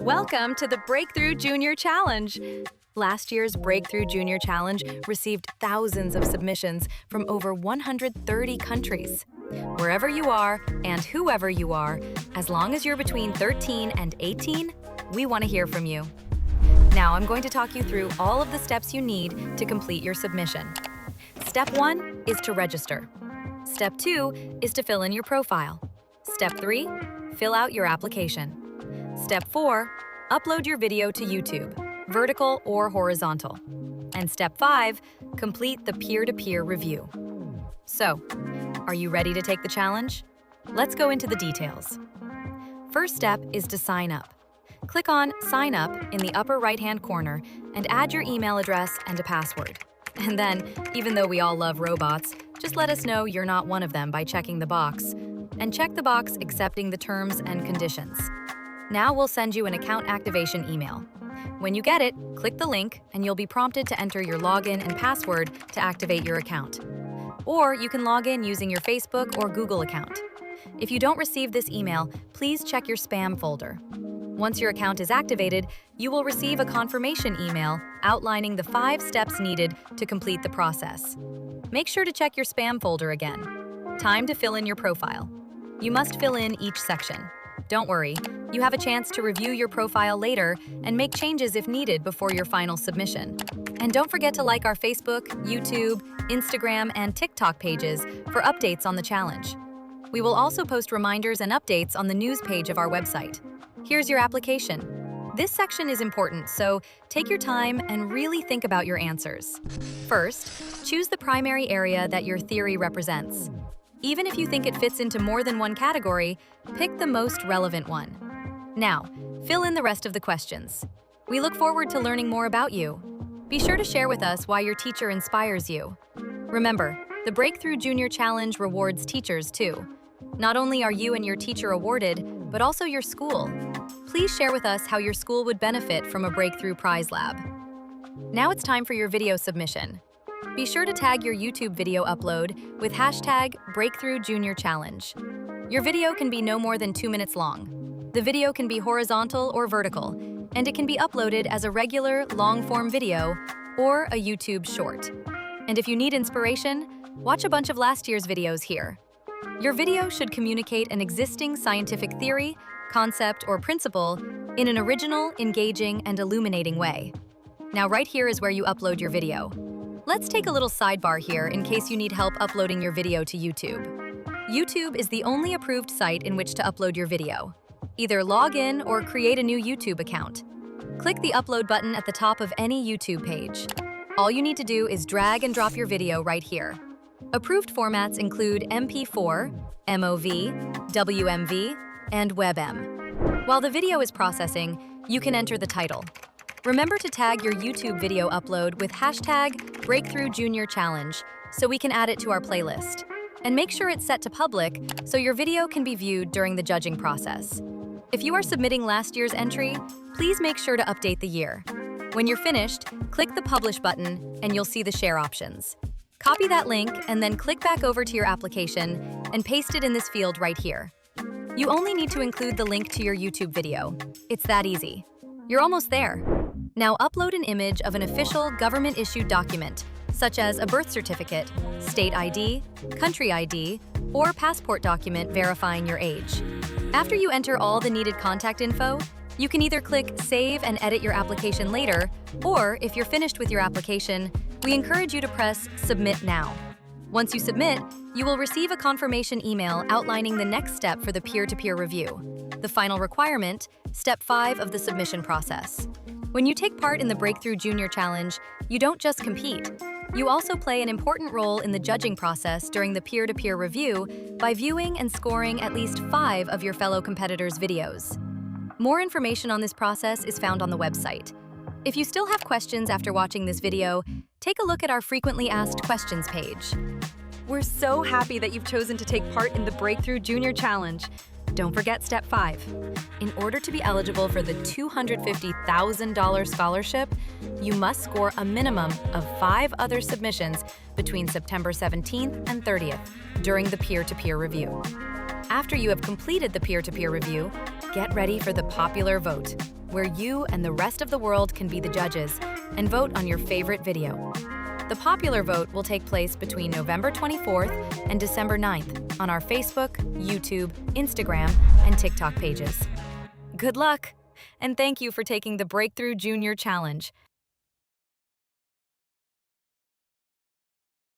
Welcome to the Breakthrough Junior Challenge. Last year's Breakthrough Junior Challenge received thousands of submissions from over 130 countries. Wherever you are and whoever you are, as long as you're between 13 and 18, we want to hear from you. Now I'm going to talk you through all of the steps you need to complete your submission. Step 1 is to register. Step 2 is to fill in your profile. Step 3, fill out your application. Step 4, upload your video to YouTube, vertical or horizontal. And Step 5, complete the peer-to-peer review. So, are you ready to take the challenge? Let's go into the details. First step is to sign up. Click on Sign Up in the upper right-hand corner and add your email address and a password. And then, even though we all love robots, just let us know you're not one of them by checking the box. And check the box accepting the terms and conditions. Now we'll send you an account activation email. When you get it, click the link and you'll be prompted to enter your login and password to activate your account. Or you can log in using your Facebook or Google account. If you don't receive this email, please check your spam folder. Once your account is activated, you will receive a confirmation email outlining the 5 steps needed to complete the process. Make sure to check your spam folder again. Time to fill in your profile. You must fill in each section. Don't worry, you have a chance to review your profile later and make changes if needed before your final submission. And don't forget to like our Facebook, YouTube, Instagram, and TikTok pages for updates on the challenge. We will also post reminders and updates on the news page of our website. Here's your application. This section is important, so take your time and really think about your answers. First, choose the primary area that your theory represents. Even if you think it fits into more than one category, pick the most relevant one. Now, fill in the rest of the questions. We look forward to learning more about you. Be sure to share with us why your teacher inspires you. Remember, the Breakthrough Junior Challenge rewards teachers too. Not only are you and your teacher awarded, but also your school. Please share with us how your school would benefit from a Breakthrough Prize Lab. Now it's time for your video submission. Be sure to tag your YouTube video upload with hashtag Breakthrough Junior Challenge. Your video can be no more than 2 minutes long. The video can be horizontal or vertical, and it can be uploaded as a regular, long-form video or a YouTube short. And if you need inspiration, watch a bunch of last year's videos here. Your video should communicate an existing scientific theory, concept, or principle in an original, engaging, and illuminating way. Now right here is where you upload your video. Let's take a little sidebar here in case you need help uploading your video to YouTube. YouTube is the only approved site in which to upload your video. Either log in or create a new YouTube account. Click the upload button at the top of any YouTube page. All you need to do is drag and drop your video right here. Approved formats include MP4, MOV, WMV, and WebM. While the video is processing, you can enter the title. Remember to tag your YouTube video upload with hashtag Breakthrough Junior Challenge so we can add it to our playlist. And make sure it's set to public so your video can be viewed during the judging process. If you are submitting last year's entry, please make sure to update the year. When you're finished, click the Publish button and you'll see the share options. Copy that link and then click back over to your application and paste it in this field right here. You only need to include the link to your YouTube video. It's that easy. You're almost there. Now upload an image of an official government-issued document, such as a birth certificate, state ID, country ID, or passport document verifying your age. After you enter all the needed contact info, you can either click Save and edit your application later, or if you're finished with your application, we encourage you to press Submit Now. Once you submit, you will receive a confirmation email outlining the next step for the peer-to-peer review, the final requirement, Step 5 of the submission process. When you take part in the Breakthrough Junior Challenge, you don't just compete. You also play an important role in the judging process during the peer-to-peer review by viewing and scoring at least 5 of your fellow competitors' videos. More information on this process is found on the website. If you still have questions after watching this video, take a look at our frequently asked questions page. We're so happy that you've chosen to take part in the Breakthrough Junior Challenge. Don't forget Step 5. In order to be eligible for the $250,000 scholarship, you must score a minimum of 5 other submissions between September 17th and 30th during the peer-to-peer review. After you have completed the peer-to-peer review, get ready for the popular vote. where you and the rest of the world can be the judges and vote on your favorite video. The popular vote will take place between November 24th and December 9th on our Facebook, YouTube, Instagram, and TikTok pages. Good luck! And thank you for taking the Breakthrough Junior Challenge.